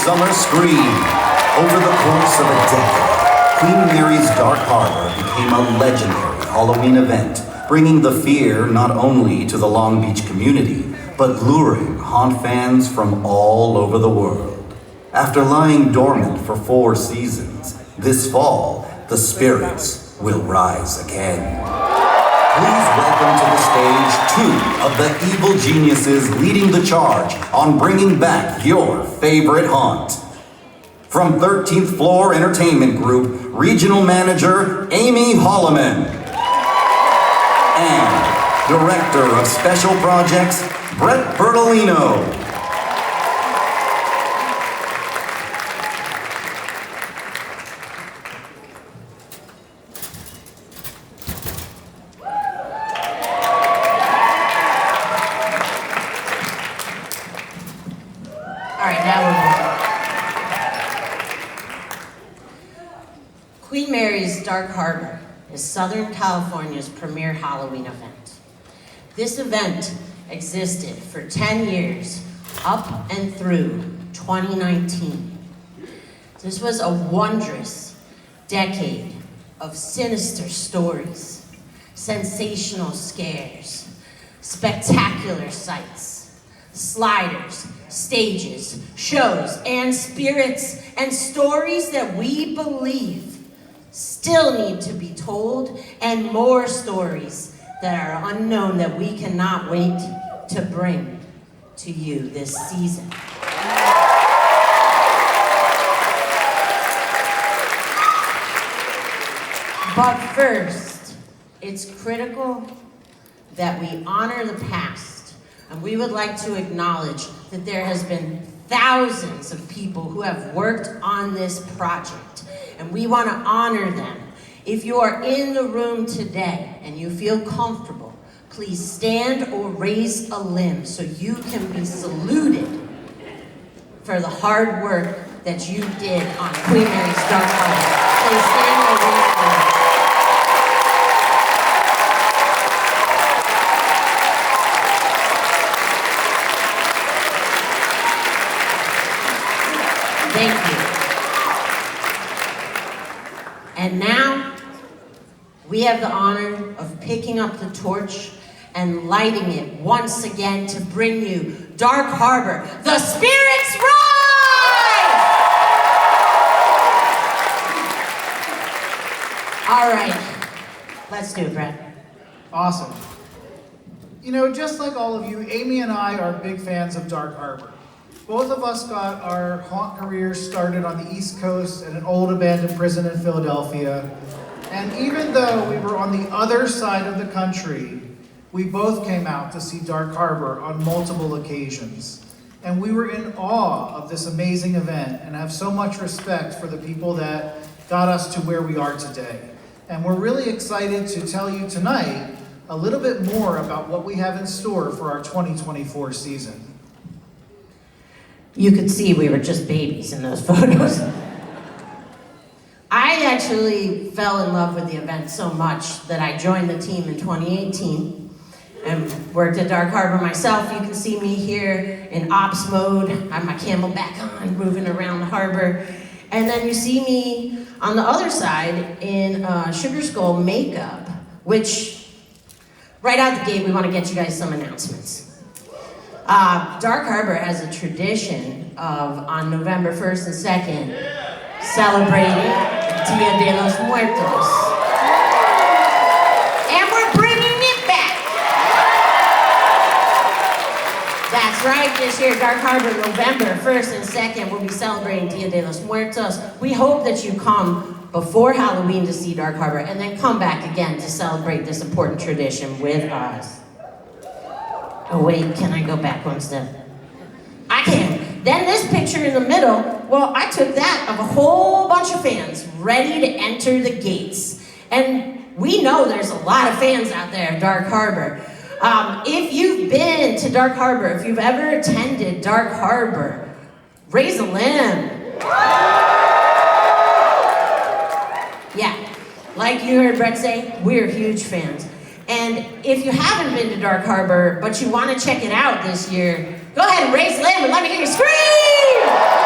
Midsummer Scream. Over the course of a decade, Queen Mary's Dark Harbor became a legendary Halloween event, bringing the fear not only to the Long Beach community, but luring haunt fans from all over the world. After lying dormant for 4 seasons, this fall, the spirits will rise again. Please welcome to the stage 2 of the evil geniuses leading the charge on bringing back your favorite haunt. From 13th Floor Entertainment Group, Regional Manager Amy Holloman. And Director of Special Projects, Brett Bertolino. All right, now we're moving. Queen Mary's Dark Harbor is Southern California's premier Halloween event. This event existed for 10 years, up and through 2019. This was a wondrous decade of sinister stories, sensational scares, spectacular sights, sliders, stages, shows, and spirits, and stories that we believe still need to be told, and more stories that are unknown that we cannot wait to bring to you this season. But first, it's critical that we honor the past, and we would like to acknowledge that there has been thousands of people who have worked on this project, and we want to honor them. If you are in the room today and you feel comfortable, please stand or raise a limb so you can be saluted for the hard work that you did on Queen Mary's Dark Harbor. Please stand or raise a limb. Thank you. And now, we have the honor of picking up the torch and lighting it once again to bring you Dark Harbor, the Spirits Rise! All right, let's do it, Brett. Awesome. You know, just like all of you, Amy and I are big fans of Dark Harbor. Both of us got our haunt careers started on the East Coast at an old abandoned prison in Philadelphia. And even though we were on the other side of the country, we both came out to see Dark Harbor on multiple occasions. And we were in awe of this amazing event and have so much respect for the people that got us to where we are today. And we're really excited to tell you tonight a little bit more about what we have in store for our 2024 season. You could see we were just babies in those photos. I actually fell in love with the event so much that I joined the team in 2018 and worked at Dark Harbor myself. You can see me here in ops mode. I have my camelback on, moving around the harbor. And then you see me on the other side in Sugar Skull makeup, which right out the gate, we want to get you guys some announcements. Dark Harbor has a tradition of, on November 1st and 2nd, celebrating Dia de los Muertos. And we're bringing it back. That's right, this year, Dark Harbor, November 1st and 2nd, we'll be celebrating Dia de los Muertos. We hope that you come before Halloween to see Dark Harbor, and then come back again to celebrate this important tradition with us. Oh wait, can I go back one step? I can. Then this picture in the middle, well, I took that of a whole bunch of fans ready to enter the gates. And we know there's a lot of fans out there of Dark Harbor. If you've been to Dark Harbor, if you've ever attended Dark Harbor, raise a limb. Yeah, like you heard Brett say, we're huge fans. And if you haven't been to Dark Harbor, but you want to check it out this year, go ahead and raise a limb and let me hear you scream!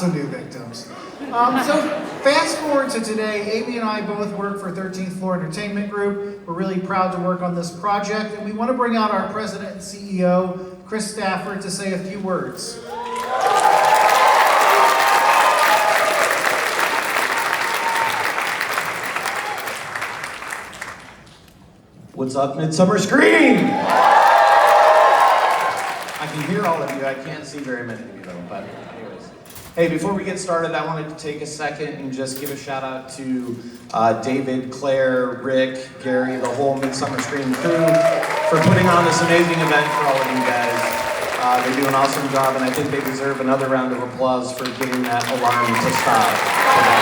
lots of new victims. So fast forward to today, Amy and I both work for 13th Floor Entertainment Group. We're really proud to work on this project, and we want to bring out our president and CEO, Chris Stafford, to say a few words. What's up, Midsummer Scream? I can hear all of you. I can't see very many of you though, but anyways. Hey, before we get started, I wanted to take a second and just give a shout out to David, Claire, Rick, Gary, the whole Midsummer Scream crew for putting on this amazing event for all of you guys. They do an awesome job, and I think they deserve another round of applause for getting that alarm to stop.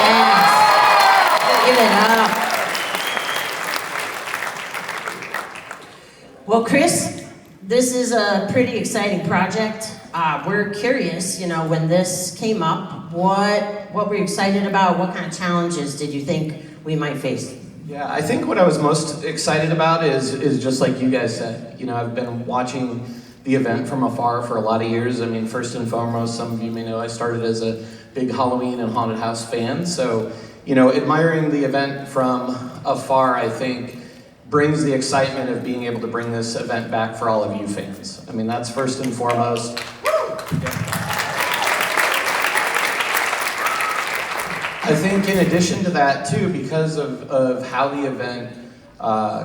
Yes. Give it up. Well, Chris, this is a pretty exciting project. We're curious, when this came up, what were you excited about? What kind of challenges did you think we might face? Yeah, I think what I was most excited about is just like you guys said. I've been watching the event from afar for a lot of years. I mean, first and foremost, some of you may know I started as a big Halloween and haunted house fan. So, admiring the event from afar, I think, brings the excitement of being able to bring this event back for all of you fans. I mean, that's first and foremost. I think in addition to that too, because of how the event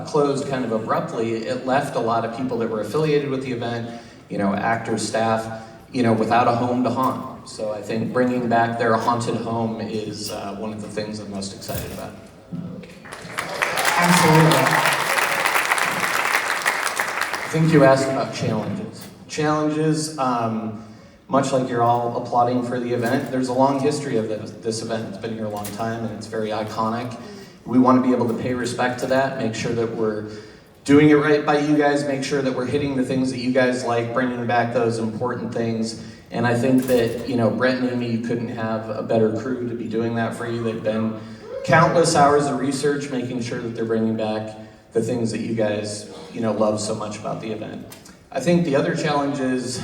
closed kind of abruptly, it left a lot of people that were affiliated with the event, actors, staff, without a home to haunt. So I think bringing back their haunted home is one of the things I'm most excited about. Absolutely. I think you asked about challenges. Challenges, much like you're all applauding for the event, there's a long history of this event. It's been here a long time and it's very iconic. We want to be able to pay respect to that, make sure that we're doing it right by you guys, make sure that we're hitting the things that you guys like, bringing back those important things. And I think that, Brett and Amy, you couldn't have a better crew to be doing that for you. They've been countless hours of research, making sure that they're bringing back the things that you guys, love so much about the event. I think the other challenge is,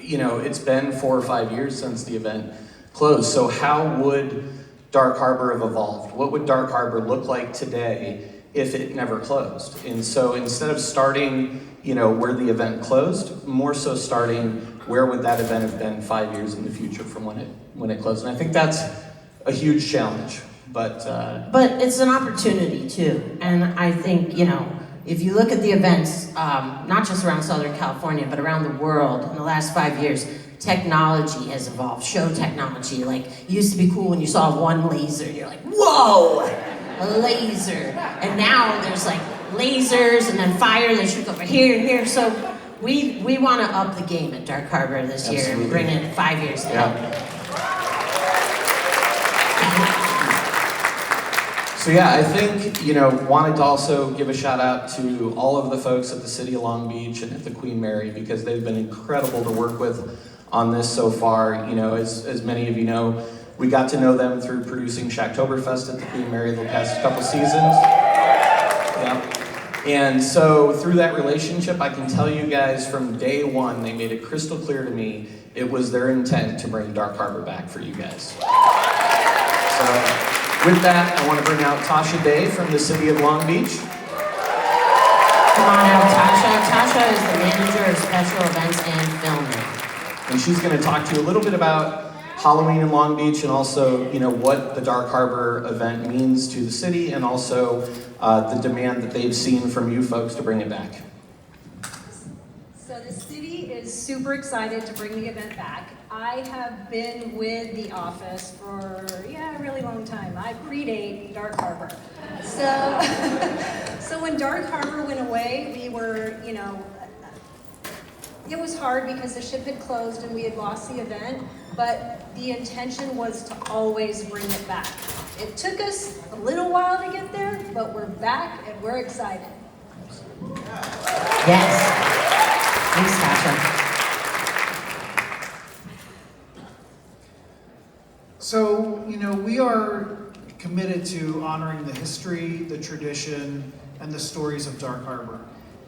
it's been 4 or 5 years since the event closed. So how would Dark Harbor have evolved? What would Dark Harbor look like today if it never closed? And so instead of starting, where the event closed, more so starting where would that event have been 5 years in the future from when it closed? And I think that's a huge challenge. But it's an opportunity too, and I think if you look at the events, not just around Southern California, but around the world in the last 5 years, technology has evolved. Show technology, like it used to be cool when you saw one laser, and you're like, whoa, a laser, and now there's like lasers and then fire that shoots over here and here. So we want to up the game at Dark Harbor this year and bring it 5 years ahead. So yeah, I think, wanted to also give a shout out to all of the folks at the City of Long Beach and at the Queen Mary, because they've been incredible to work with on this so far. As many of you know, we got to know them through producing Shacktoberfest at the Queen Mary the past couple seasons. Yeah. And so through that relationship, I can tell you guys from day one, they made it crystal clear to me, it was their intent to bring Dark Harbor back for you guys. So, with that, I want to bring out Tasha Day from the City of Long Beach. Come on out, Tasha. Tasha is the manager of special events and filming. And she's going to talk to you a little bit about Halloween in Long Beach and also, what the Dark Harbor event means to the city and also the demand that they've seen from you folks to bring it back. So the city is super excited to bring the event back. I have been with the office for, a really long time. I predate Dark Harbor. So when Dark Harbor went away, we were, it was hard because the ship had closed and we had lost the event, but the intention was to always bring it back. It took us a little while to get there, but we're back and we're excited. Yes. Thanks, Tasha. So, we are committed to honoring the history, the tradition, and the stories of Dark Harbor.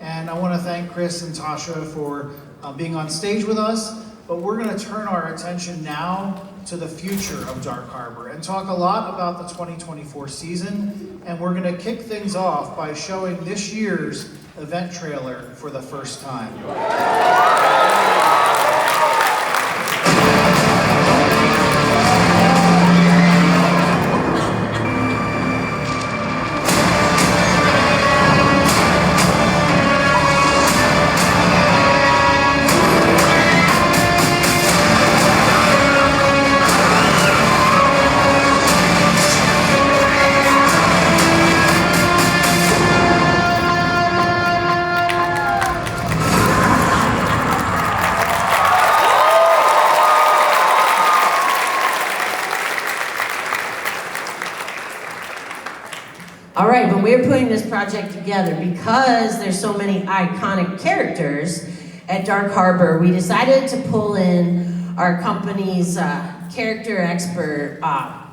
And I want to thank Chris and Tasha for being on stage with us, but we're going to turn our attention now to the future of Dark Harbor and talk a lot about the 2024 season. And we're going to kick things off by showing this year's event trailer for the first time. All right, when we were putting this project together, because there's so many iconic characters at Dark Harbor, we decided to pull in our company's character expert.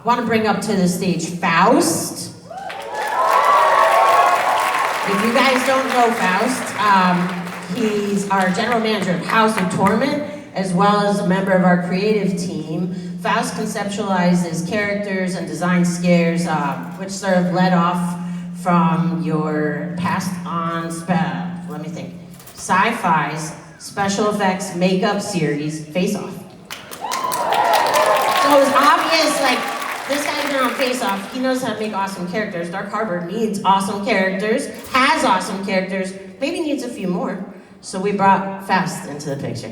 Want to bring up to the stage Faust. If you guys don't know Faust, he's our general manager of House of Torment, as well as a member of our creative team. Faust conceptualizes characters and designs scares, which sort of led off from your past on, sci-fi's special effects makeup series, Face Off. So it was obvious, like, this guy's been on Face Off, he knows how to make awesome characters. Dark Harbor needs awesome characters, has awesome characters, maybe needs a few more. So we brought Faust into the picture.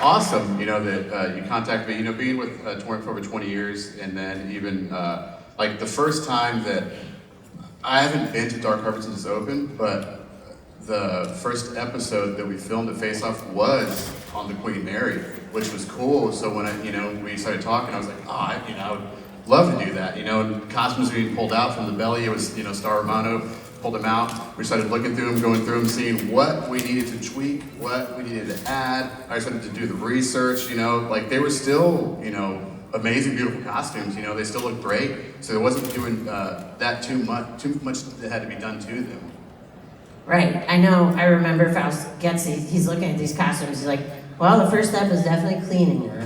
Awesome, that you contacted me. Being with Torrent for over 20 years, and then even like the first time that I haven't been to Dark Harbor since it's opened, but the first episode that we filmed at Face Off was on the Queenmary, which was cool. So when we started talking, I was like, I would love to do that. And costumes were being pulled out from the belly. It was Star Romano. Pulled them out. We started looking through them, going through them, seeing what we needed to tweak, what we needed to add. I started to do the research, like they were still, amazing, beautiful costumes, they still looked great. So there wasn't doing that too much that had to be done to them. Right, I know, I remember Faust he's looking at these costumes, he's like, well, the first step is definitely cleaning her.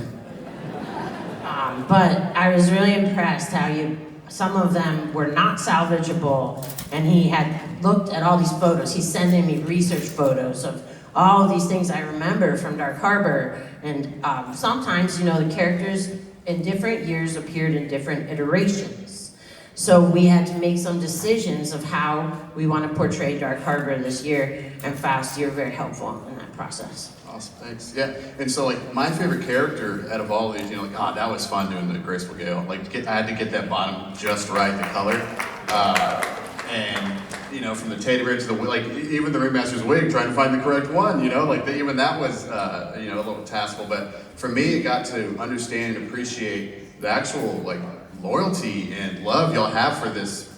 But I was really impressed how some of them were not salvageable, and he had looked at all these photos. He's sending me research photos of all of these things I remember from Dark Harbor. And sometimes, the characters in different years appeared in different iterations. So we had to make some decisions of how we want to portray Dark Harbor this year. And Faust, you're very helpful in that process. Awesome, thanks. Yeah, and so my favorite character out of all of these, that was fun doing the Graceful Gale. I had to get that bottom just right, the color. And from the tater to the even the ringmaster's wig, trying to find the correct one. Even that was a little taskful. But for me, it got to understand and appreciate the actual loyalty and love y'all have for this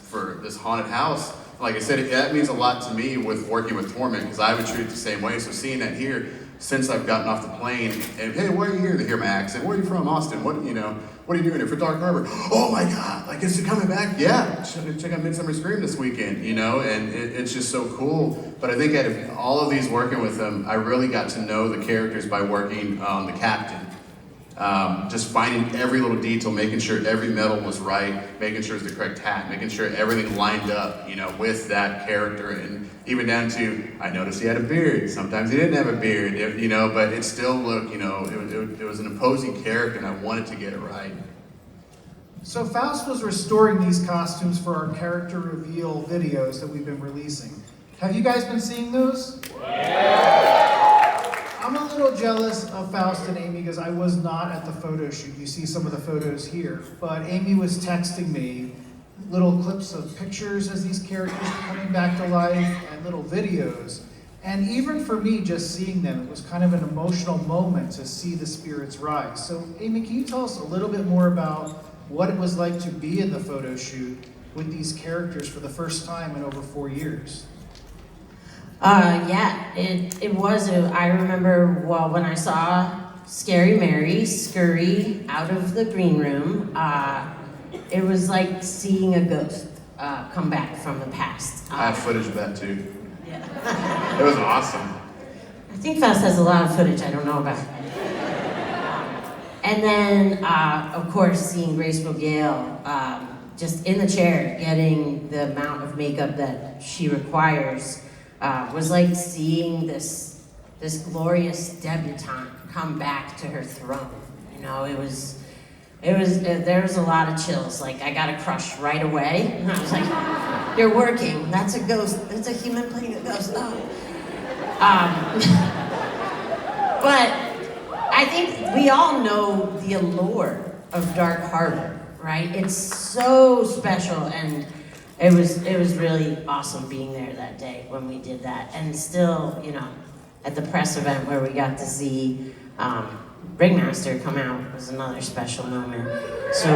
haunted house. Like I said, that means a lot to me with working with Torment, because I would treat it the same way. So seeing that here, since I've gotten off the plane, and hey, why are you here to hear my accent? Where are you from, Austin? What are you doing here for Dark Harbor? Oh my God, is it coming back? Yeah, check out Midsummer Scream this weekend, and it's just so cool. But I think out of all of these working with them, I really got to know the characters by working on the captain. Just finding every little detail, making sure every metal was right, making sure it's the correct hat, making sure everything lined up, with that character. And even down to, I noticed he had a beard. Sometimes he didn't have a beard, but it still looked, it was an imposing character, and I wanted to get it right. So Faust was restoring these costumes for our character reveal videos that we've been releasing. Have you guys been seeing those? Yeah! I'm a little jealous of Faust and Amy because I was not at the photo shoot. You see some of the photos here, but Amy was texting me little clips of pictures as these characters were coming back to life and little videos. And even for me, just seeing them, it was kind of an emotional moment to see the spirits rise. So Amy, can you tell us a little bit more about what it was like to be in the photo shoot with these characters for the first time in over 4 years? It was. I remember, when I saw Scary Mary scurry out of the green room, it was like seeing a ghost come back from the past. I have footage of that too. Yeah. It was awesome. think Faust has a lot of footage I don't know about. And then, of course, seeing Graceful Gale just in the chair, getting the amount of makeup that she requires, was like seeing this glorious debutante come back to her throne. You know, there was a lot of chills. Like, I got a crush right away. And I was like, you're working. That's a ghost. That's a human playing a ghost. Oh. But I think we all know the allure of Dark Harbor, right? It's so special, and it was really awesome being there that day when we did that. And still, you know, at the press event where we got to see Ringmaster come out was another special moment. So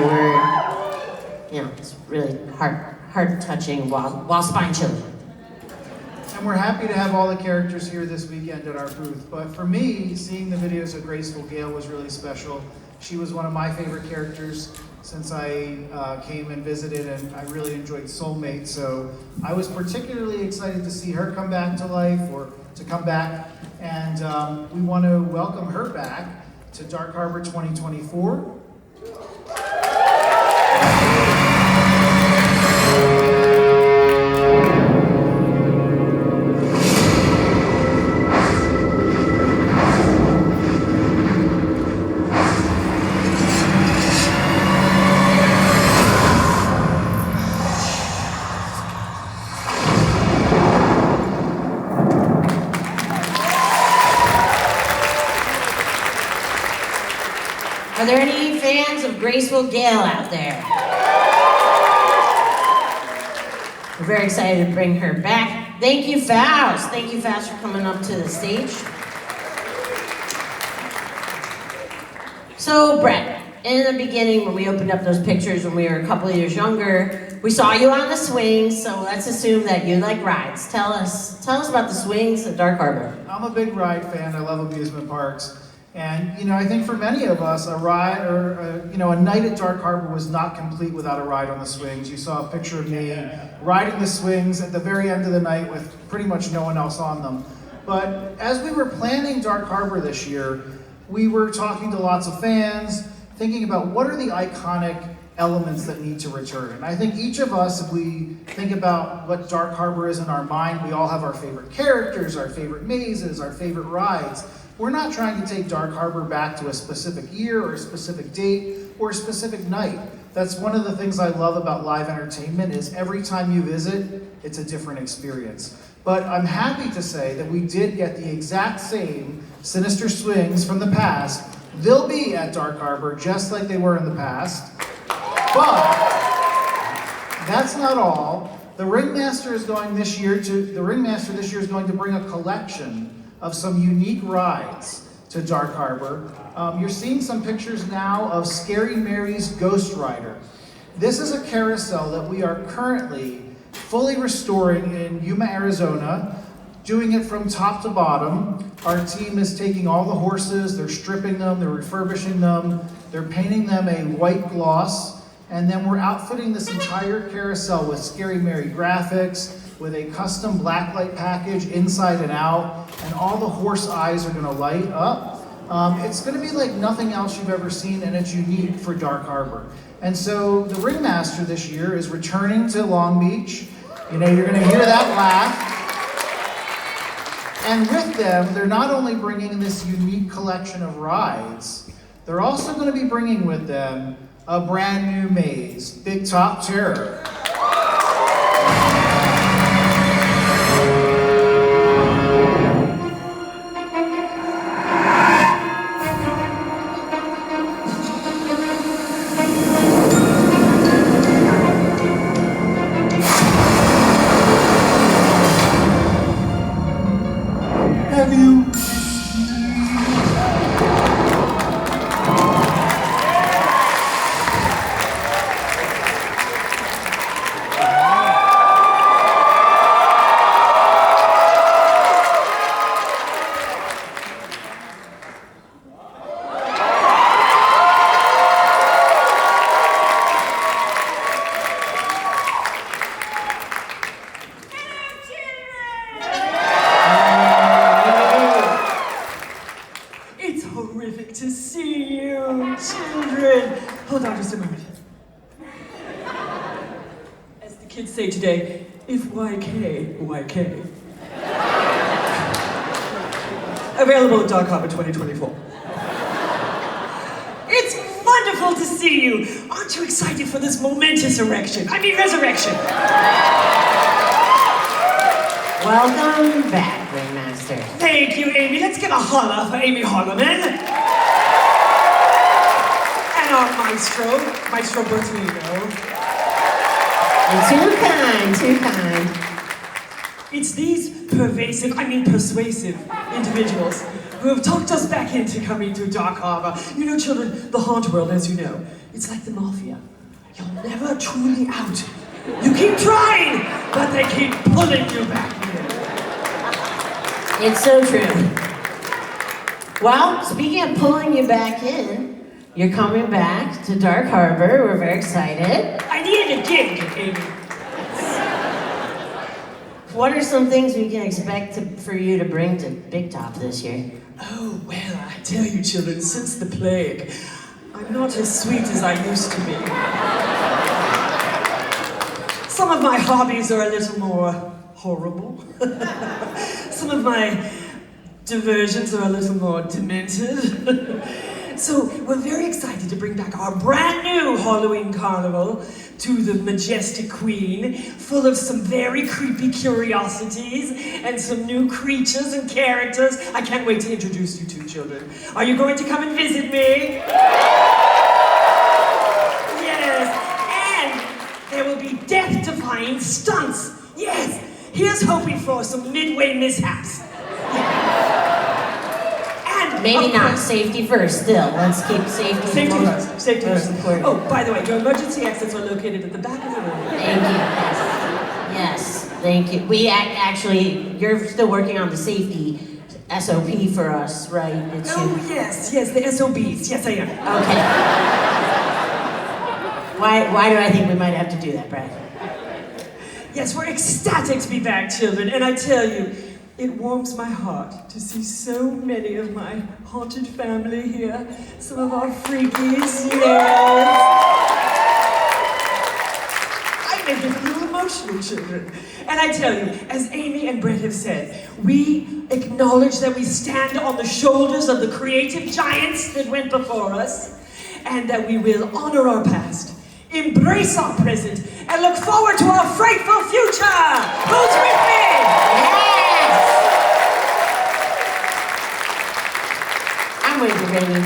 it's really heart touching while spine chilling. And we're happy to have all the characters here this weekend at our booth. But for me, seeing the videos of Graceful Gale was really special. She was one of my favorite characters since I came and visited, and I really enjoyed Soulmate. So I was particularly excited to see her come back to life, or to come back. And we want to welcome her back to Dark Harbor 2024. Are there any fans of Graceful Gale out there? We're very excited to bring her back. Thank you, Faust. Thank you, Faust, for coming up to the stage. So, Brett, in the beginning, when we opened up those pictures when we were a couple of years younger, we saw you on the swings, so let's assume that you like rides. Tell us about the swings at Dark Harbor. I'm a big ride fan. I love amusement parks. And, you know, I think for many of us, a ride or, a night at Dark Harbor was not complete without a ride on the swings. You saw a picture of me riding the swings at the very end of the night with pretty much no one else on them. But as we were planning Dark Harbor this year, we were talking to lots of fans, thinking about what are the iconic elements that need to return. And I think each of us, if we think about what Dark Harbor is in our mind, we all have our favorite characters, our favorite mazes, our favorite rides. We're not trying to take Dark Harbor back to a specific year or a specific date or a specific night. That's one of the things I love about live entertainment is every time you visit, it's a different experience. But I'm happy to say that we did get the exact same sinister swings from the past. They'll be at Dark Harbor just like they were in the past. But that's not all. The Ringmaster this year is going to bring a collection of some unique rides to Dark Harbor. You're seeing some pictures now of Scary Mary's Ghost Rider. This is a carousel that we are currently fully restoring in Yuma, Arizona, doing it from top to bottom. Our team is taking all the horses, they're stripping them, they're refurbishing them, they're painting them a white gloss, and then we're outfitting this entire carousel with Scary Mary graphics, with a custom blacklight package inside and out, and all the horse eyes are gonna light up. It's gonna be like nothing else you've ever seen, and it's unique for Dark Harbor. And so the Ringmaster this year is returning to Long Beach. You know, you're gonna hear that laugh. And with them, they're not only bringing this unique collection of rides, they're also gonna be bringing with them a brand new maze, Big Top Terror. Children, hold on just a moment. As the kids say today, if YK, YK. Available at Dark Harbor 2024. It's wonderful to see you. Aren't you excited for this momentous resurrection? Welcome back, Ringmaster. Thank you, Amy. Let's give a holla for Amy Holloman. And our Maestro Bertolino. Too kind. It's these persuasive individuals who have talked us back into coming to Dark Harbor. You know, children, the haunt world, as you know, it's like the mafia. You're never truly out. You keep trying, but they keep pulling you back in. It's so true. Well, speaking of pulling you back in, you're coming back to Dark Harbor. We're very excited. I needed a gig, Amy. What are some things we can expect for you to bring to Big Top this year? Oh, well, I tell you, children, since the plague, I'm not as sweet as I used to be. Some of my hobbies are a little more horrible. Some of my diversions are a little more demented. So we're very excited to bring back our brand new Halloween carnival to the majestic Queen, full of some very creepy curiosities and some new creatures and characters. I can't wait to introduce you to, children. Are you going to come and visit me? Yes, and there will be death-defying stunts. Yes, here's hoping for some midway mishaps. Maybe not. Safety first, still. Let's keep safety first. Safety first. Important. Oh, by the way, your emergency exits are located at the back of the room. Thank you. Yes, thank you. We actually, you're still working on the safety SOP for us, right? Yes, the SOBs. Yes, I am. Okay. Why do I think we might have to do that, Brad? Yes, we're ecstatic to be back, children, and I tell you, it warms my heart to see so many of my haunted family here. Some of our freakies, yes. I may get a little emotional, children. And I tell you, as Amy and Brett have said, we acknowledge that we stand on the shoulders of the creative giants that went before us, and that we will honor our past, embrace our present, and look forward to our frightful future. Who's with me? With you, baby.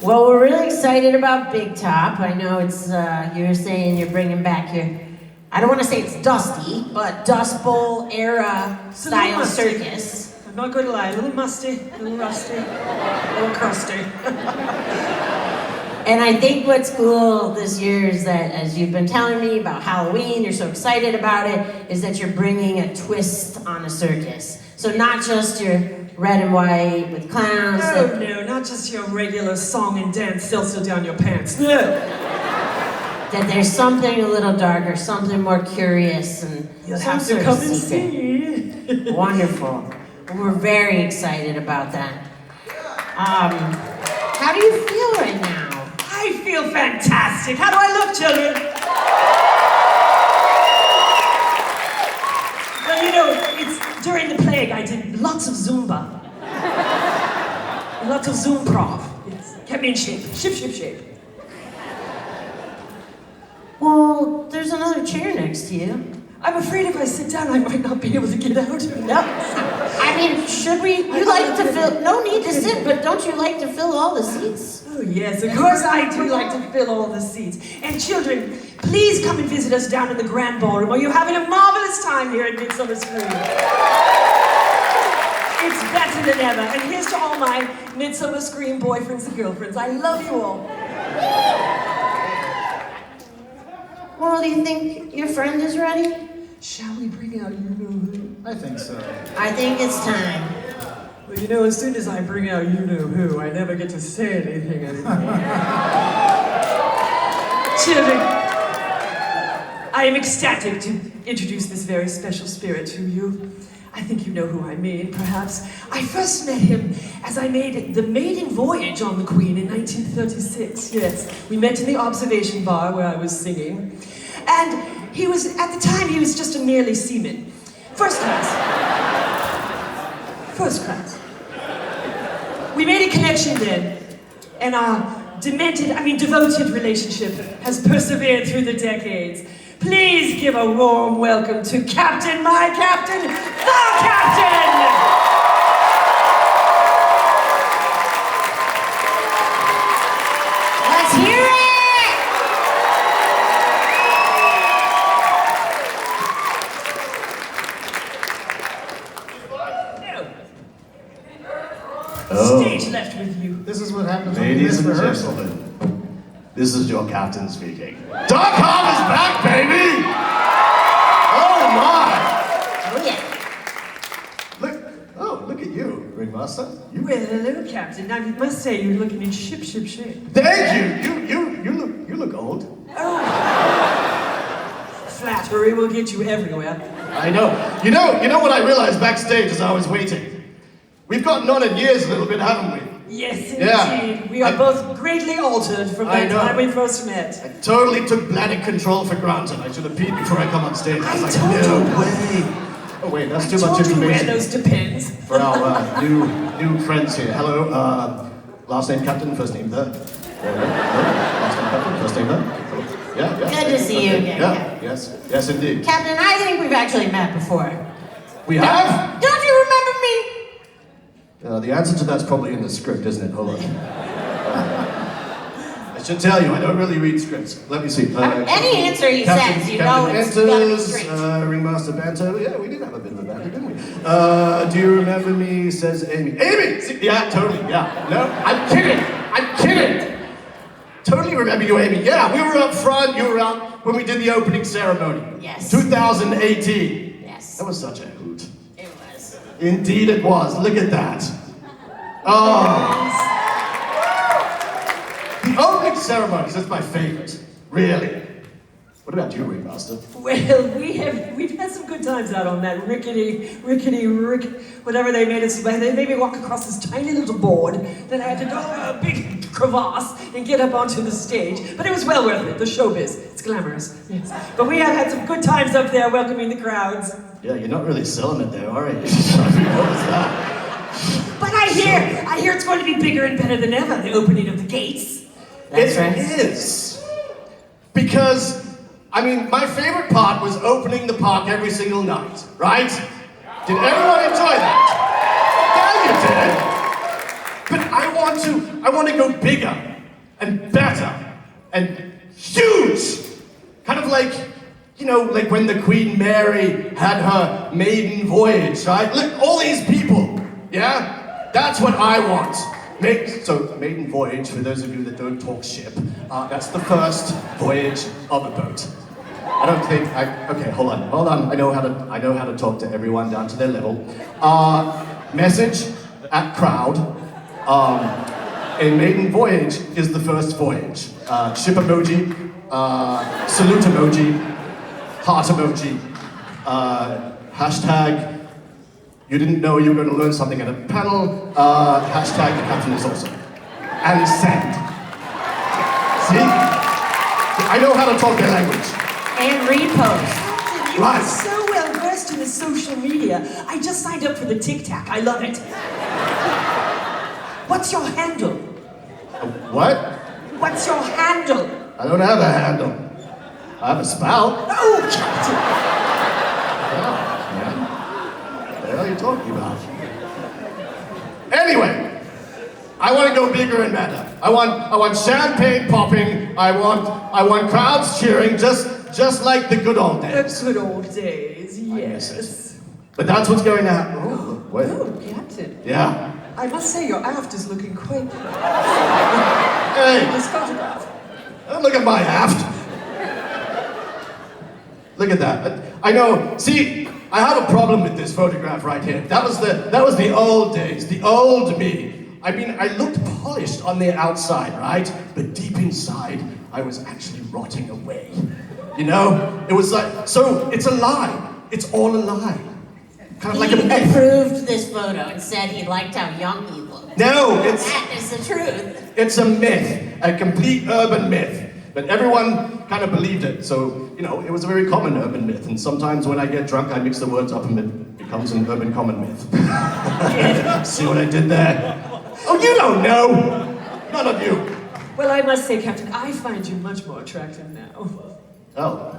Well, we're really excited about Big Top. I know it's, you're saying you're bringing back your, I don't want to say it's dusty, but Dust Bowl era style circus. I'm not going to lie, a little musty, a little rusty, a little crusty. And I think what's cool this year is that, as you've been telling me about Halloween, you're so excited about it, is that you're bringing a twist on a circus. So not just your red and white with clowns. Oh, no, not just your regular song and dance seltzer down your pants. No. That there's something a little darker, something more curious, and you'll have to come and see. Wonderful. We're very excited about that. How do you feel right now? I feel fantastic. How do I look, children? Well, you know, it's during the plague I did lots of Zumba. Lots of Zoom prov. Yes. Kept me in shape. Shape. Well, there's another chair next to you. I'm afraid if I sit down, I might not be able to get out. No. I mean, should we? You like to fill? No need to sit, but don't you like to fill all the seats? Oh yes, of course I do like to fill all the seats. And children, please come and visit us down in the Grand Ballroom, or you're having a marvelous time here at Midsummer Scream. It's better than ever. And here's to all my Midsummer Scream boyfriends and girlfriends. I love you all. Well, do you think your friend is ready? Shall we bring out you-know-who? I think so. I think it's time. Well, you know, as soon as I bring out you-know-who, I never get to say anything anymore. Children, I am ecstatic to introduce this very special spirit to you. I think you know who I mean, perhaps. I first met him as I made the maiden voyage on the Queen in 1936, yes. We met in the observation bar where I was singing. And he was, at the time, he was just a merely seaman. First class. First class. We made a connection then, and our devoted relationship has persevered through the decades. Please give a warm welcome to Captain, my Captain, the Captain! Let's hear it! Stage left with you. This is what happens when you Ladies miss and rehearsal. gentlemen, this is your captain speaking. Dark Harbor's back, baby! Oh my! Oh yeah. Look at you, Ringmaster. You, Well, hello, Captain. I must say, you're looking in ship shape. thank you. You look old. Flattery will get you everywhere. I know. You know what I realized backstage as I was waiting? We've gotten on in years a little bit, haven't we? Yes, indeed. Yeah. We are both greatly altered from I that know. time we first met. Totally took bladder control for granted. I should have peed before I come on stage. I was I like, told no you. way. Oh wait, that's too much Told you where information. those depends. For our new friends here. Hello, last name Captain, first name there. Last name Captain, first name there. Yeah. Good to see you again, Yeah, Captain. yes indeed. Captain, I think we've actually met before. We have? Don't you remember me? The answer to that's probably in the script, isn't it? Hold on. I should tell you, I don't really read scripts. Let me see. Any answer he Captain, says, you Captain know it's gonna be enters, straight. Ringmaster banter. Yeah, we did have a bit of a banter, didn't we? Do you remember me? Says Amy. Amy! See, yeah, totally, yeah. No, I'm kidding! Totally remember you, Amy. Yeah, we were up front, you were out when we did the opening ceremony. Yes. 2018. Yes. That was such a hoot. It was. Indeed it was. Look at that. Oh. The opening ceremonies, that's my favorite. Really. What about you, Ringmaster? Well, we've had some good times out on that rickety, whatever they made us. They made me walk across this tiny little board. Then I had to go a big crevasse and get up onto the stage. But it was well worth it. The showbiz, it's glamorous. Yes. But we have had some good times up there welcoming the crowds. Yeah, you're not really selling it there, are you? What was that? But I hear it's going to be bigger and better than ever. The opening of the gates. That's right. It is. Because, my favorite part was opening the park every single night, right? Did everyone enjoy that? Yeah, you did. But I want to go bigger and better and huge. Kind of like, like when the Queen Mary had her maiden voyage, right? Look, all these people, yeah? That's what I want. So, maiden voyage, for those of you that don't talk ship, that's the first voyage of a boat. I don't think, okay, hold on. I know how to talk to everyone down to their level. Message at crowd. A maiden voyage is the first voyage. Ship emoji, salute emoji, heart emoji, hashtag, you didn't know you were going to learn something at a panel, hashtag the captain is awesome. And send. See? I know how to talk their language. And repost. You Right. are so well versed in the social media. I just signed up for the TikTok. I love it. What's your handle? What? What's your handle? I don't have a handle. I have a spout. Oh, Captain! What the hell are you talking about? Anyway, I want to go bigger and better. I want champagne popping. I want crowds cheering, just like the good old days. The good old days, miss yes. But that's what's going to happen. Oh, wait. Oh, Captain. Yeah. I must say your aft is looking quite... Hey, This photograph. don't look at my aft. Look at that. I know. See, I have a problem with this photograph right here. That was the old days, the old me. I looked polished on the outside, right? But deep inside, I was actually rotting away. It was like, so it's a lie. It's all a lie. kind of like a He myth. approved this photo and said he liked how young he looked. No, That is the truth. it's a myth, a complete urban myth. But everyone kind of believed it, so, you know, it was a very common urban myth. And sometimes when I get drunk, I mix the words up and it becomes an urban common myth. See what I did there? Oh, you don't know! None of you. Well, I must say, Captain, I find you much more attractive now. Oh.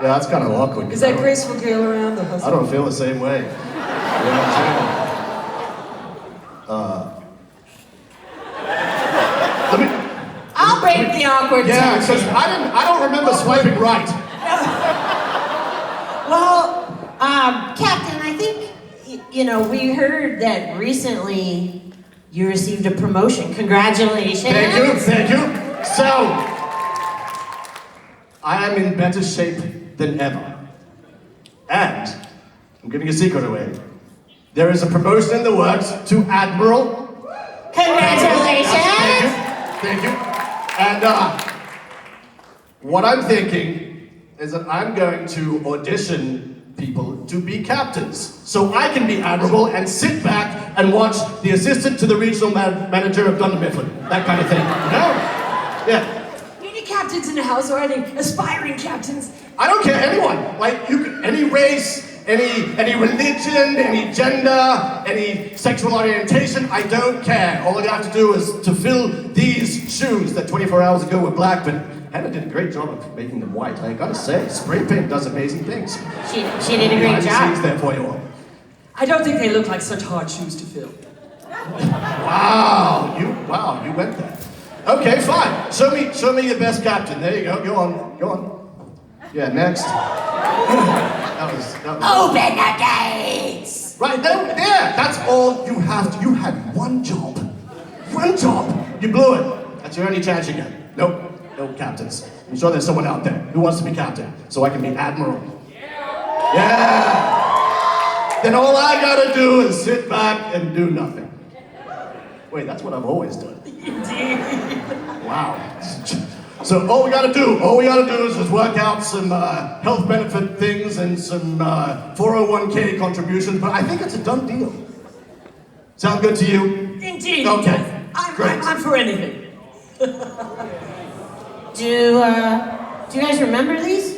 Yeah, that's kind of awkward. Is that graceful gale around the husband? I don't feel the same way. You know what I'm saying? Let me... I'll break the awkward Yeah, tension. because I don't remember swiping right. Well, Captain, I think, you know, we heard that recently you received a promotion. Congratulations. Thank you. So, I am in better shape than ever. And, I'm giving a secret away. There is a promotion in the works to Admiral. Congratulations. Thank you. And what I'm thinking is that I'm going to audition people to be captains. So I can be admiral and sit back and watch the assistant to the regional manager of Dunder Mifflin. That kind of thing. You know? Yeah. Any captains in the house or any aspiring captains? I don't care, anyone. Like, you can, any race, any religion, any gender, any sexual orientation, I don't care. All you have to do is to fill these shoes that 24 hours ago were black, but Hannah did a great job of making them white. I gotta say, spray paint does amazing things. She did a great Behind the job. scenes there for you all. I don't think they look like such hard shoes to fill. Wow, you went there. Okay, fine. Show me your best captain. There you go. Go on. Yeah, next. That was Open the gates. right there. That's all you have to. You had one job. You blew it. That's your only chance you get. Nope. No captains. I'm sure there's someone out there who wants to be captain, so I can be admiral. Yeah. Then all I gotta do is sit back and do nothing. Wait, that's what I've always done. Wow. So all we gotta do is just work out some health benefit things and some 401k contributions, but I think it's a done deal. Sound good to you? Indeed. Okay. I'm for anything. Do you guys remember these?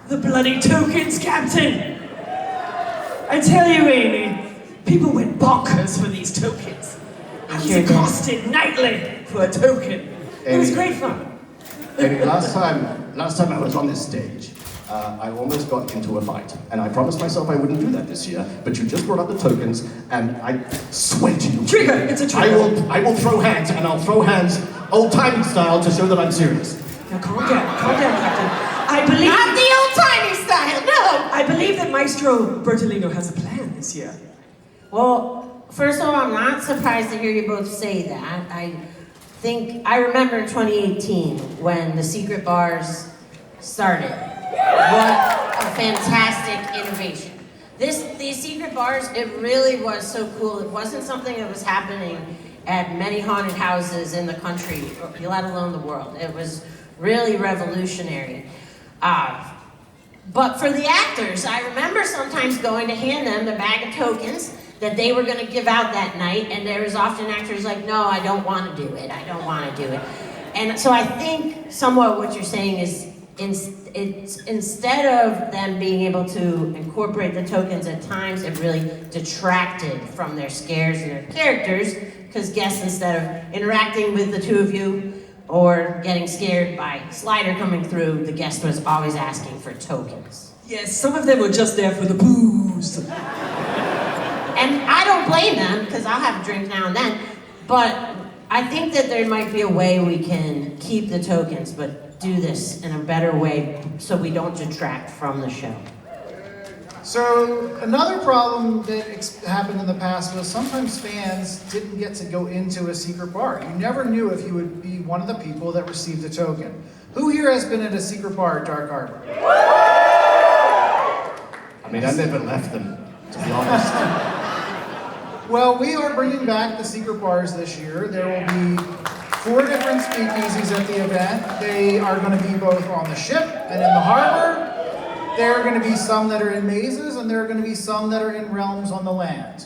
The bloody tokens, Captain! I tell you, Amy, people went bonkers for these tokens. I was accosted nightly for a token. It was Amy. great fun. Amy, last time I was on this stage, I almost got into a fight, and I promised myself I wouldn't do that this year. But you just brought up the tokens, and I swear to you, Trigger, it's a trigger. I will throw hands, and I'll throw hands old-timey style to show that I'm serious. Now calm down, Captain. I believe... Not the old-timey style, no! I believe that Maestro Bertolino has a plan this year. Well, first of all, I'm not surprised to hear you both say that. I remember in 2018 when the secret bars started. What a fantastic innovation. These secret bars, it really was so cool. It wasn't something that was happening at many haunted houses in the country, let alone the world. It was really revolutionary. But for the actors, I remember sometimes going to hand them the bag of tokens that they were going to give out that night, and there was often actors like, no, I don't want to do it. And so I think somewhat what you're saying is it's instead of them being able to incorporate the tokens at times, it really detracted from their scares and their characters, because guests, instead of interacting with the two of you or getting scared by Slider coming through, the guest was always asking for tokens. Yes, some of them were just there for the booze. And I don't blame them, because I'll have a drink now and then, but I think that there might be a way we can keep the tokens, but do this in a better way so we don't detract from the show. So another problem that happened in the past was sometimes fans didn't get to go into a secret bar. You never knew if you would be one of the people that received a token. Who here has been at a secret bar at Dark Harbor? I mean, I never left them, to be honest. Well, we are bringing back the secret bars this year. There will be 4 different speakeasies at the event. They are going to be both on the ship and in the harbor. There are going to be some that are in mazes, and there are going to be some that are in realms on the land.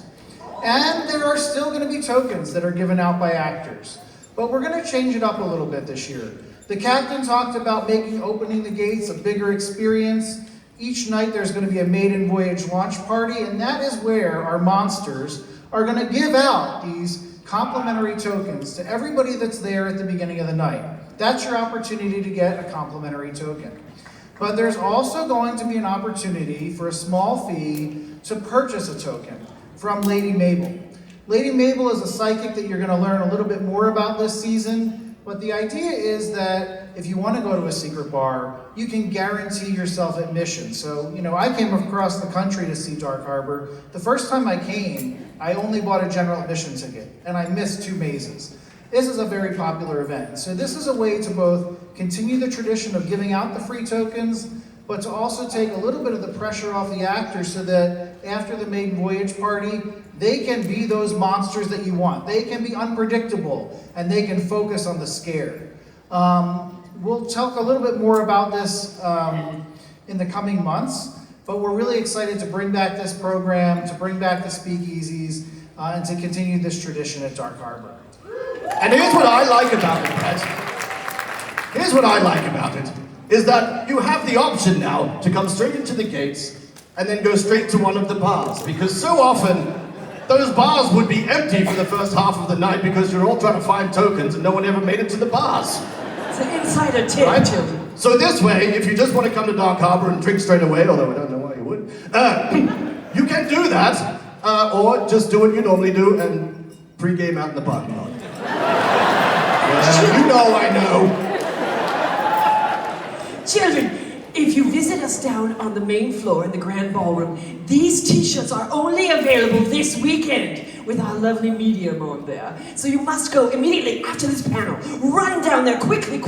And there are still going to be tokens that are given out by actors. But we're going to change it up a little bit this year. The captain talked about making opening the gates a bigger experience. Each night there's going to be a maiden voyage launch party, and that is where our monsters are going to give out these complimentary tokens to everybody that's there at the beginning of the night. That's your opportunity to get a complimentary token. But there's also going to be an opportunity for a small fee to purchase a token from Lady Mabel. Lady Mabel is a psychic that you're going to learn a little bit more about this season, but the idea is that if you want to go to a secret bar, you can guarantee yourself admission. So, I came across the country to see Dark Harbor. The first time I came, I only bought a general admission ticket, and I missed 2 mazes. This is a very popular event. So this is a way to both continue the tradition of giving out the free tokens, but to also take a little bit of the pressure off the actors so that after the maiden voyage party, they can be those monsters that you want. They can be unpredictable, and they can focus on the scare. We'll talk a little bit more about this in the coming months, but we're really excited to bring back this program, to bring back the speakeasies, and to continue this tradition at Dark Harbor. And here's what I like about it, Brett. Here's what I like about it, is that you have the option now to come straight into the gates and then go straight to one of the bars, because so often those bars would be empty for the first half of the night because you're all trying to find tokens and no one ever made it to the bars. It's an insider tip, Right? children. So this way, if you just want to come to Dark Harbor and drink straight away, although I don't know why you would, you can do that, or just do what you normally do and pre-game out in the parking lot. You know I know. Children, if you visit us down on the main floor in the grand ballroom, these t-shirts are only available this weekend with our lovely medium on there. So you must go immediately after this panel, run down there quickly,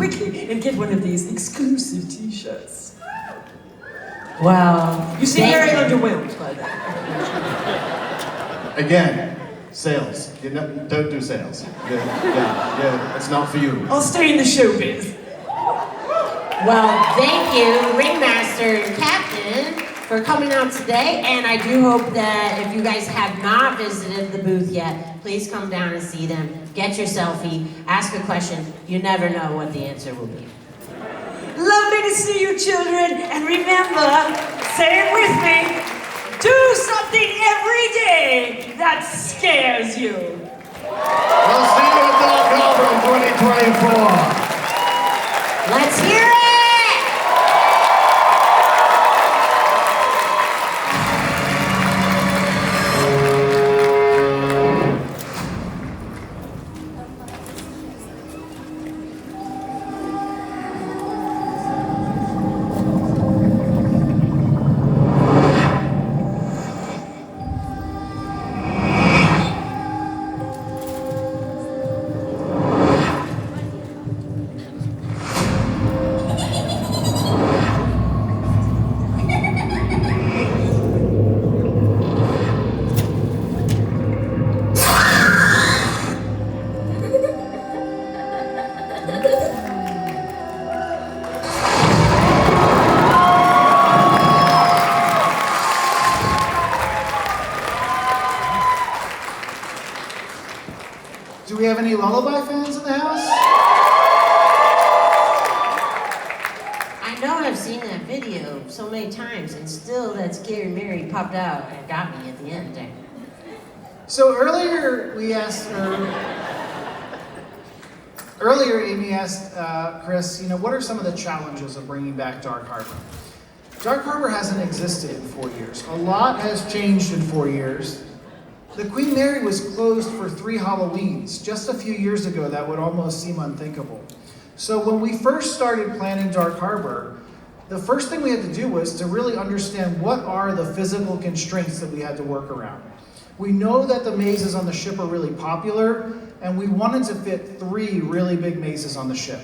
and get one of these exclusive t-shirts. Wow. You seem very underwhelmed by that. Again, sales. Don't do sales. Yeah, it's not for you. I'll stay in the showbiz. Well, thank you, Ringmaster and Captain, for coming out today. And I do hope that if you guys have not visited the booth yet, please come down and see them. Get your selfie, ask a question. You never know what the answer will be. Lovely to see you, children. And remember, say it with me, do something every day that scares you. We'll see you at Dark Harbor in 2024. Let's hear it! Do we have any Lullaby fans in the house? I know I've seen that video so many times, and still that Scary Mary popped out and got me at the end there. So earlier Amy asked Chris, what are some of the challenges of bringing back Dark Harbor? Dark Harbor hasn't existed in 4 years. A lot has changed in 4 years. The Queen Mary was closed for 3 Halloweens. Just a few years ago, that would almost seem unthinkable. So when we first started planning Dark Harbor, the first thing we had to do was to really understand what are the physical constraints that we had to work around. We know that the mazes on the ship are really popular, and we wanted to fit 3 really big mazes on the ship.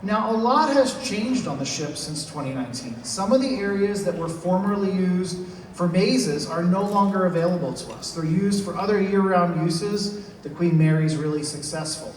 Now, a lot has changed on the ship since 2019. Some of the areas that were formerly used for mazes are no longer available to us. They're used for other year-round uses. The Queen Mary's really successful.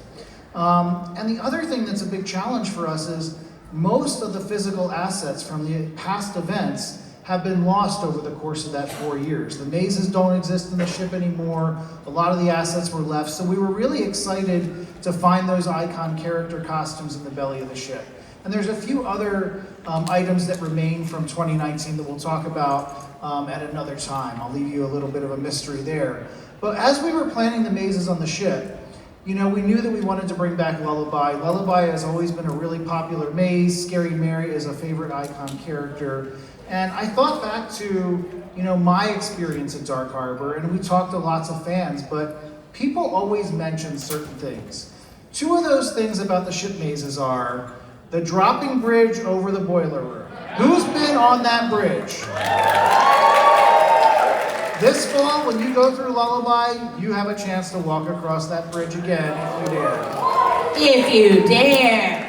And the other thing that's a big challenge for us is most of the physical assets from the past events have been lost over the course of that 4 years. The mazes don't exist in the ship anymore. A lot of the assets were left. So we were really excited to find those icon character costumes in the belly of the ship. And there's a few other items that remain from 2019 that we'll talk about at another time. I'll leave you a little bit of a mystery there. But as we were planning the mazes on the ship, you know, we knew that we wanted to bring back Lullaby. Lullaby has always been a really popular maze. Scary Mary is a favorite icon character. And I thought back to, you know, my experience at Dark Harbor, and we talked to lots of fans, but people always mention certain things. Two of those things about the ship mazes are the dropping bridge over the boiler room. Who's been on that bridge? This fall, when you go through Lullaby, you have a chance to walk across that bridge again if you dare. If you dare.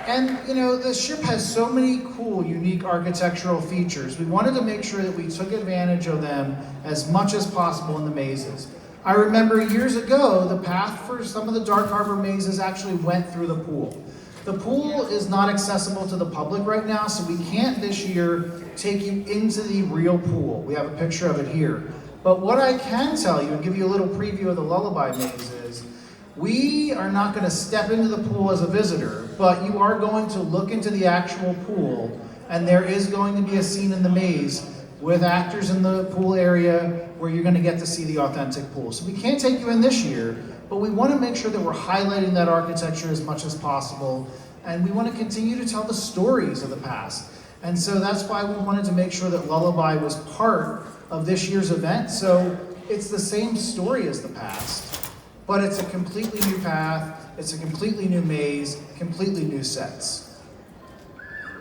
And, you know, the ship has so many cool, unique architectural features. We wanted to make sure that we took advantage of them as much as possible in the mazes. I remember years ago, the path for some of the Dark Harbor mazes actually went through the pool. The pool is not accessible to the public right now, so we can't this year take you into the real pool. We have a picture of it here. But what I can tell you and give you a little preview of the Lullaby maze is, we are not going to step into the pool as a visitor, but you are going to look into the actual pool, and there is going to be a scene in the maze with actors in the pool area where you're going to get to see the authentic pool. So we can't take you in this year, but we want to make sure that we're highlighting that architecture as much as possible, and we want to continue to tell the stories of the past. And so that's why we wanted to make sure that Lullaby was part of this year's event. So it's the same story as the past, but it's a completely new path, it's a completely new maze, completely new sets.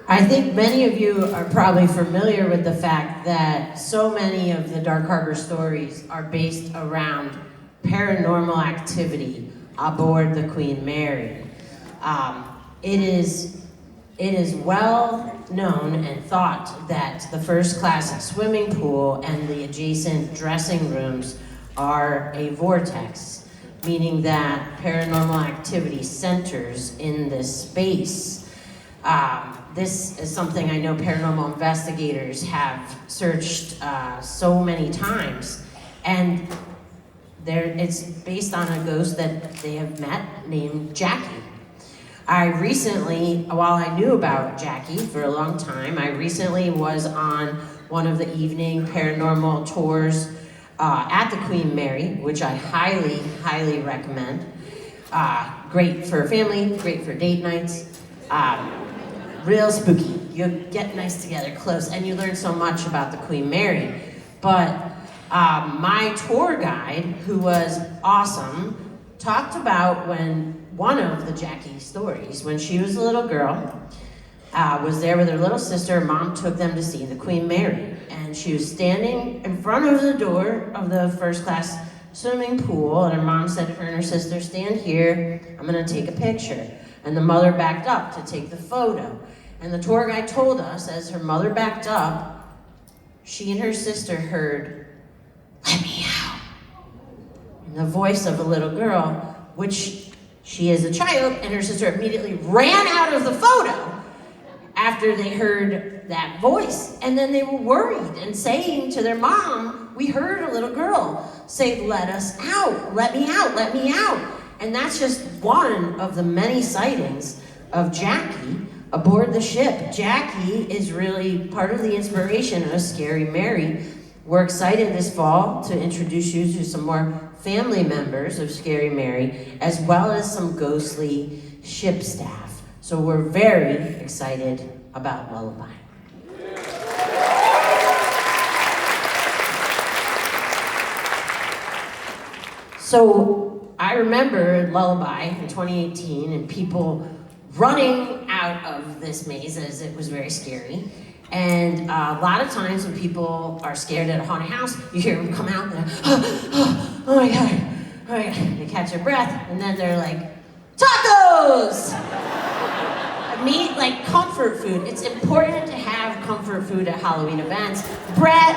I think many of you are probably familiar with the fact that so many of the Dark Harbor stories are based around paranormal activity aboard the Queen Mary. It is well known and thought that the first class swimming pool and the adjacent dressing rooms are a vortex, meaning that paranormal activity centers in this space. This is something I know paranormal investigators have searched so many times, and it's based on a ghost that they have met named Jackie. I recently, while I knew about Jackie for a long time, I recently was on one of the evening paranormal tours at the Queen Mary, which I highly, highly recommend. Great for family, great for date nights. Real spooky. You get nice together, close, and you learn so much about the Queen Mary. But my tour guide, who was awesome, talked about when one of the Jackie stories, when she was a little girl, was there with her little sister. Mom took them to see the Queen Mary, and she was standing in front of the door of the first class swimming pool, and her mom said to her and her sister, "Stand here, I'm gonna take a picture." And the mother backed up to take the photo. And the tour guide told us, as her mother backed up, she and her sister heard, "Let me out," in the voice of a little girl, which she is a child, and her sister immediately ran out of the photo after they heard that voice. And then they were worried and saying to their mom, "We heard a little girl say, 'Let us out, let me out, let me out.'" And that's just one of the many sightings of Jackie aboard the ship. Jackie is really part of the inspiration of Scary Mary. We're excited this fall to introduce you to some more family members of Scary Mary, as well as some ghostly ship staff. So we're very excited about Lullaby. So I remember Lullaby in 2018 and people running out of this maze as it was very scary. And a lot of times when people are scared at a haunted house, you hear them come out and they're, oh my God, oh my God. They catch their breath and then they're like, tacos! Meat, like comfort food. It's important to have comfort food at Halloween events. Brett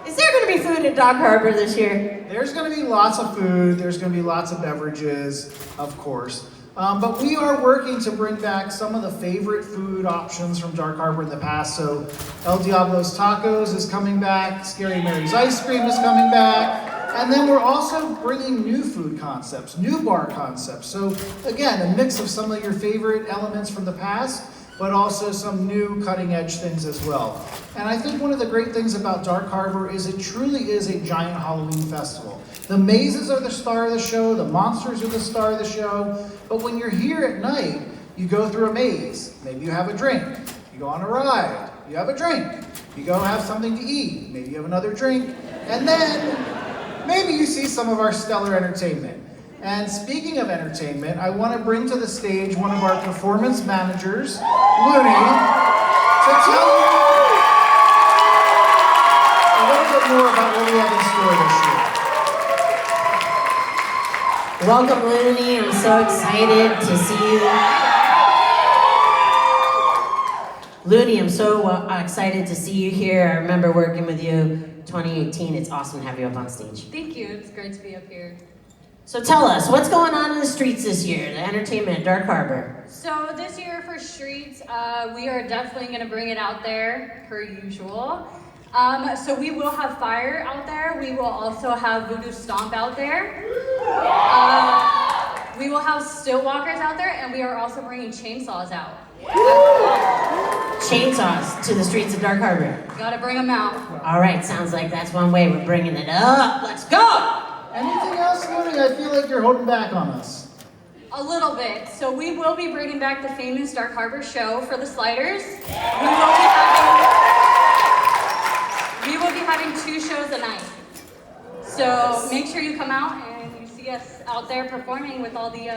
Is there going to be food at Dark Harbor this year? There's going to be lots of food, there's going to be lots of beverages, of course. But we are working to bring back some of the favorite food options from Dark Harbor in the past. So El Diablo's Tacos is coming back, Scary Mary's Ice Cream is coming back. And then we're also bringing new food concepts, new bar concepts. So again, a mix of some of your favorite elements from the past, but also some new cutting edge things as well. And I think one of the great things about Dark Harbor is it truly is a giant Halloween festival. The mazes are the star of the show, the monsters are the star of the show, but when you're here at night, you go through a maze. Maybe you have a drink, you go on a ride, you have a drink, you go have something to eat, maybe you have another drink, and then maybe you see some of our stellar entertainment. And speaking of entertainment, I want to bring to the stage one of our performance managers, Looney, to tell you a little bit more about what we have in store this year. Welcome, Looney. I'm so excited to see you. Looney, I'm so excited to see you here. I remember working with you 2018. It's awesome to have you up on stage. Thank you. It's great to be up here. So tell us, what's going on in the streets this year, the entertainment at Dark Harbor? So this year for streets, we are definitely going to bring it out there, per usual. So we will have fire out there. We will also have Voodoo Stomp out there. We will have still walkers out there, and we are also bringing chainsaws out. Chainsaws to the streets of Dark Harbor. Gotta bring them out. All right, sounds like that's one way we're bringing it up. Let's go! Anything else, Looney? I feel like you're holding back on us. A little bit. So we will be bringing back the famous Dark Harbor show for the sliders. We will be having 2 shows a night. So make sure you come out and you see us out there performing with all the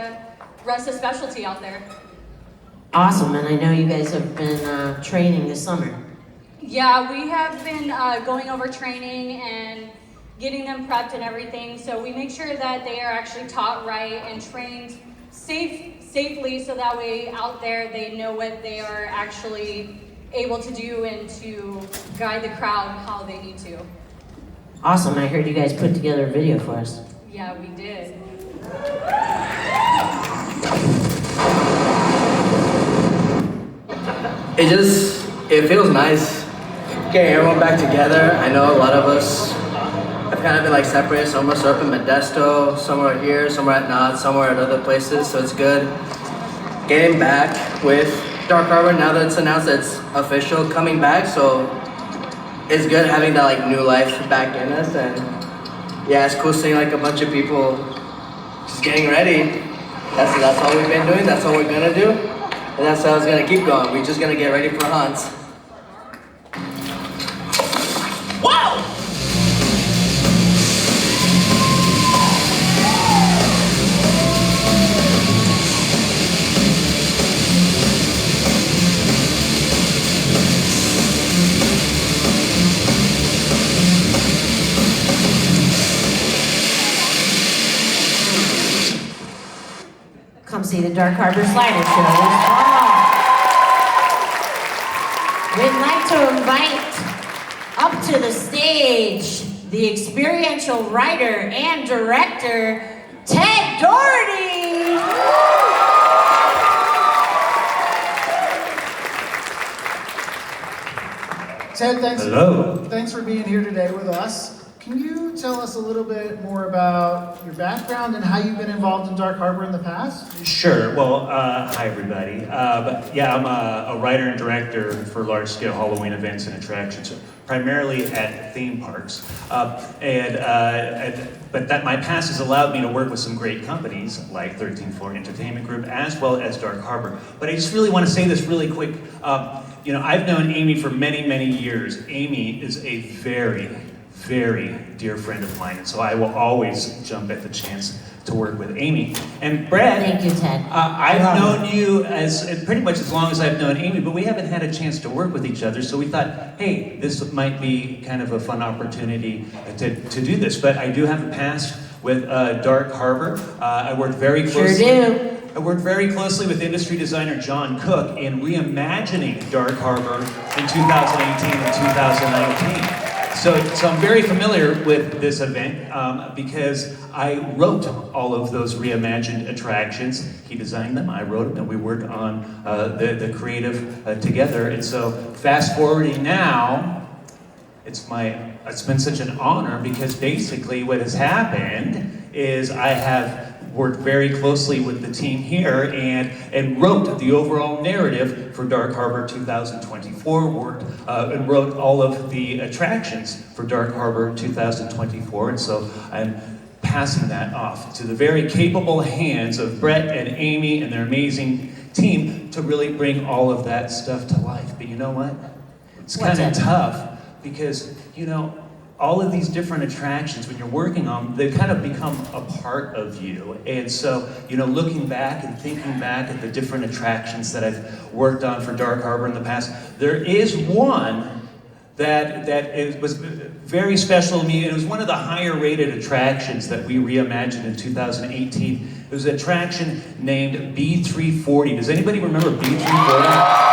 rest of specialty out there. Awesome, and I know you guys have been training this summer. Yeah, we have been going over training and getting them prepped and everything. So we make sure that they are actually taught right and trained safely, so that way out there they know what they are actually able to do and to guide the crowd how they need to. Awesome, I heard you guys put together a video for us. Yeah, we did. It feels nice getting everyone back together. I know a lot of us have kind of been like separated. Some are up in Modesto, some are here, some are at Knott's, some are at other places, so it's good getting back with Dark Harbor now that it's announced that it's official coming back, so it's good having that like new life back in us. And yeah, it's cool seeing like a bunch of people just getting ready. That's all we've been doing, that's all we're gonna do, and that's how it's gonna keep going. We're just gonna get ready for hunts. Wow! Come see the Dark Harbor Slider Show this fall. We'd like to invite up to the stage the experiential writer and director, Ted Doherty. Ted, Hello. Thanks for being here today with us. Can you tell us a little bit more about your background and how you've been involved in Dark Harbor in the past? Sure. Well, hi everybody. But yeah, I'm a writer and director for large-scale Halloween events and attractions, primarily at theme parks. But that my past has allowed me to work with some great companies like 13th Floor Entertainment Group, as well as Dark Harbor. But I just really want to say this really quick. You know, I've known Amy for many, many years. Amy is a very dear friend of mine, and so I will always jump at the chance to work with Amy. And Brad, Thank you, Ted. I've known you as pretty much as long as I've known Amy, but we haven't had a chance to work with each other, so we thought, hey, this might be kind of a fun opportunity to do this. But I do have a past with Dark Harbor. I worked very closely. Sure do. I worked very closely with industry designer John Cook in reimagining Dark Harbor in 2018 and 2019. So I'm very familiar with this event because I wrote all of those reimagined attractions. He designed them, I wrote them, and we worked on the creative together. And so fast forwarding now, it's been such an honor because basically what has happened is I have worked very closely with the team here and wrote the overall narrative for Dark Harbor 2024, worked and wrote all of the attractions for Dark Harbor 2024, and so I'm passing that off to the very capable hands of Brett and Amy and their amazing team to really bring all of that stuff to life. But you know what? It's kind of tough because, you know, all of these different attractions, when you're working on them, they kind of become a part of you. And so, you know, looking back and thinking back at the different attractions that I've worked on for Dark Harbor in the past, there is one that was very special to me. It was one of the higher rated attractions that we reimagined in 2018. It was an attraction named B340. Does anybody remember B340?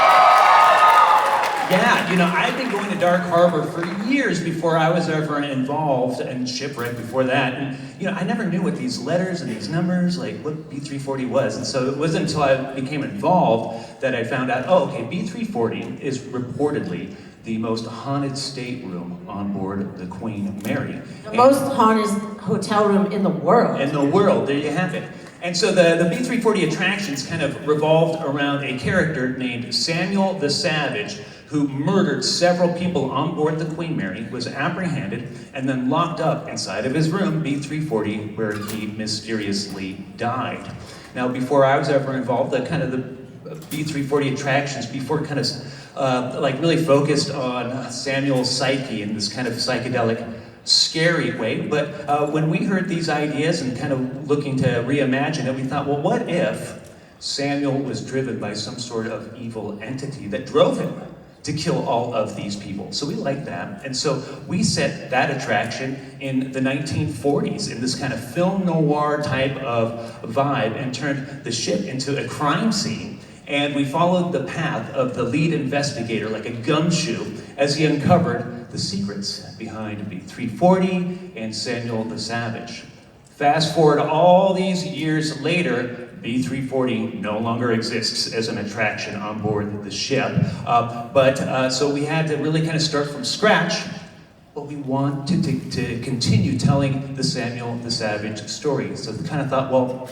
Yeah, you know, I've been going to Dark Harbor for years before I was ever involved, and Shipwreck before that. And, you know, I never knew what these letters and these numbers, like what B340 was. And so it wasn't until I became involved that I found out, oh, okay, B340 is reportedly the most haunted stateroom on board the Queen Mary. The most haunted hotel room in the world. In the world, there you have it. And so the B340 attractions kind of revolved around a character named Samuel the Savage, who murdered several people on board the Queen Mary, was apprehended, and then locked up inside of his room, B340, where he mysteriously died. Now, before I was ever involved, the B340 attractions before kind of like really focused on Samuel's psyche in this kind of psychedelic, scary way. But when we heard these ideas and kind of looking to reimagine it, we thought, well, what if Samuel was driven by some sort of evil entity that drove him to kill all of these people? So we liked that. And so we set that attraction in the 1940s in this kind of film noir type of vibe and turned the ship into a crime scene. And we followed the path of the lead investigator like a gumshoe as he uncovered the secrets behind B340 and Samuel the Savage. Fast forward all these years later, B340 no longer exists as an attraction on board the ship. So we had to really kind of start from scratch, but we wanted to continue telling the Samuel the Savage story. So we kind of thought, well,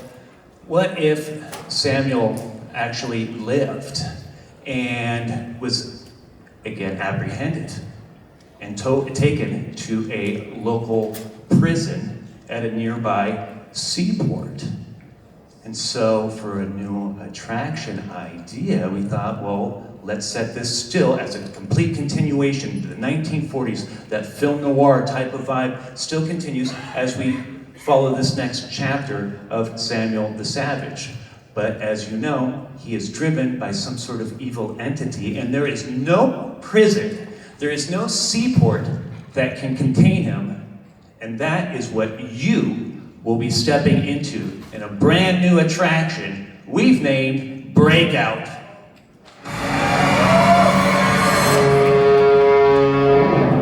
what if Samuel actually lived and was, again, apprehended and taken to a local prison at a nearby seaport? And so for a new attraction idea, we thought, well, let's set this still as a complete continuation to the 1940s. That film noir type of vibe still continues as we follow this next chapter of Samuel the Savage. But as you know, he is driven by some sort of evil entity, and there is no prison, there is no seaport that can contain him, and that is what you will be stepping into in a brand new attraction we've named Breakout.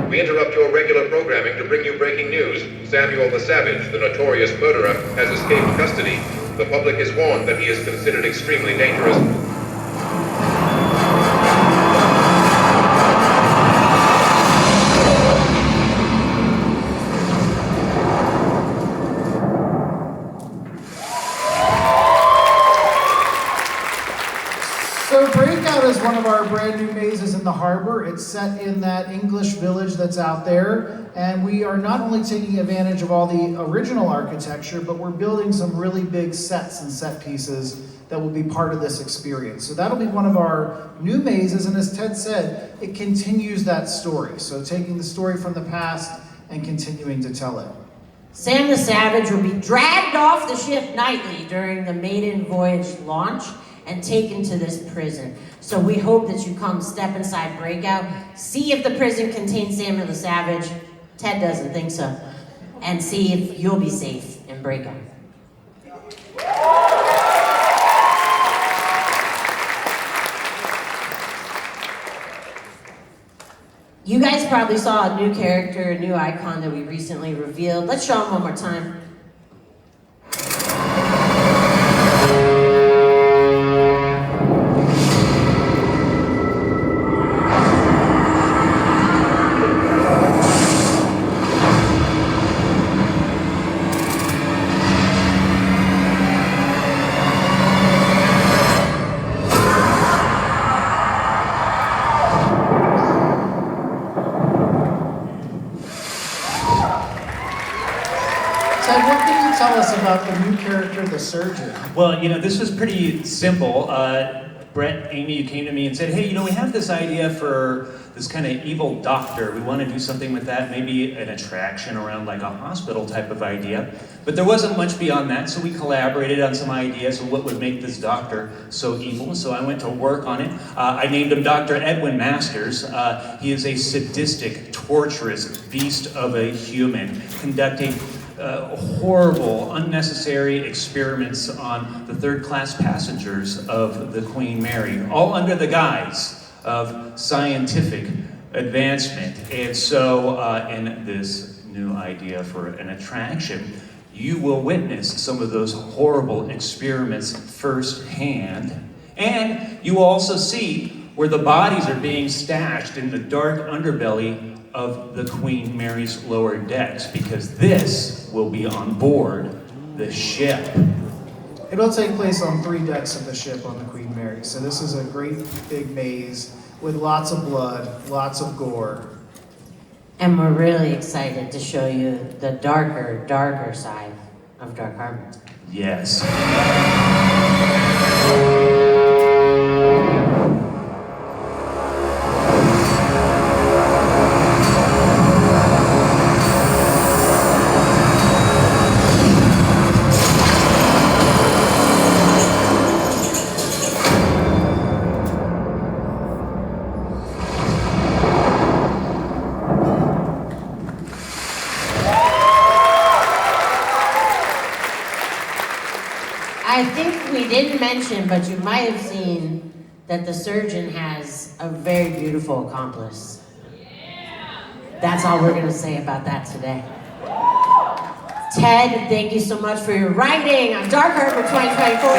We interrupt your regular programming to bring you breaking news. Samuel the Savage, the notorious murderer, has escaped custody. The public is warned that he is considered extremely dangerous. So Breakout is one of our brand new mazes in the harbor. It's set in that English village that's out there. And we are not only taking advantage of all the original architecture, but we're building some really big sets and set pieces that will be part of this experience. So that'll be one of our new mazes. And as Ted said, it continues that story. So taking the story from the past and continuing to tell it. Sam the Savage will be dragged off the ship nightly during the maiden voyage launch and taken to this prison. So we hope that you come step inside Breakout, see if the prison contains Samuel the Savage. Ted doesn't think so. And see if you'll be safe in Breakout. You guys probably saw a new character, a new icon that we recently revealed. Let's show them one more time. Ted, what can you tell us about the new character, the surgeon? Well, this was pretty simple. Brett, Amy, you came to me and said, hey, we have this idea for this kind of evil doctor. We want to do something with that, maybe an attraction around like a hospital type of idea. But there wasn't much beyond that, so we collaborated on some ideas of what would make this doctor so evil. So I went to work on it. I named him Dr. Edwin Masters. He is a sadistic, torturous beast of a human, conducting horrible, unnecessary experiments on the third-class passengers of the Queen Mary, all under the guise of scientific advancement. And so, in this new idea for an attraction, you will witness some of those horrible experiments firsthand, and you will also see where the bodies are being stashed in the dark underbelly of the Queen Mary's lower decks, because this will be on board the ship. It'll take place on 3 decks of the ship on the Queen Mary. So this is a great big maze with lots of blood, lots of gore. And we're really excited to show you the darker side of Dark Harbor. Yes. I think we didn't mention, but you might have seen that the surgeon has a very beautiful accomplice. That's all we're going to say about that today. Ted, thank you so much for your writing on Dark Harbor 2024.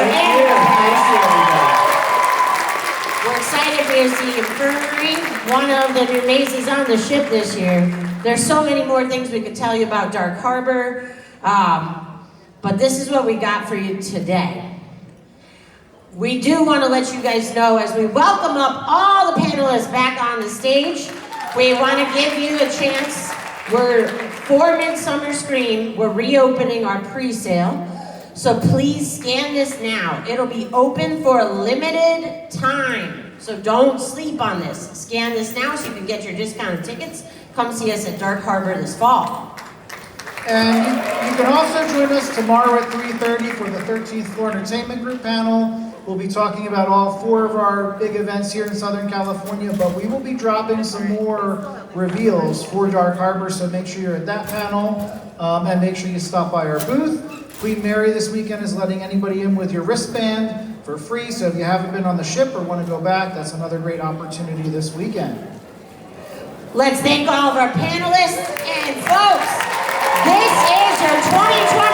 We're excited for you to see Infirmary, one of the new mazes on the ship this year. There's so many more things we could tell you about Dark Harbor. But this is what we got for you today. We do want to let you guys know, as we welcome up all the panelists back on the stage, we want to give you a chance. For Midsummer Scream, we're reopening our pre-sale. So please scan this now. It'll be open for a limited time. So don't sleep on this. Scan this now so you can get your discounted tickets. Come see us at Dark Harbor this fall. And you can also join us tomorrow at 3:30 for the 13th Floor Entertainment Group panel. We'll be talking about all 4 of our big events here in Southern California, but we will be dropping some more reveals for Dark Harbor, so make sure you're at that panel, and make sure you stop by our booth. Queen Mary this weekend is letting anybody in with your wristband for free, so if you haven't been on the ship or want to go back, that's another great opportunity this weekend. Let's thank all of our panelists, and folks, this is your 2020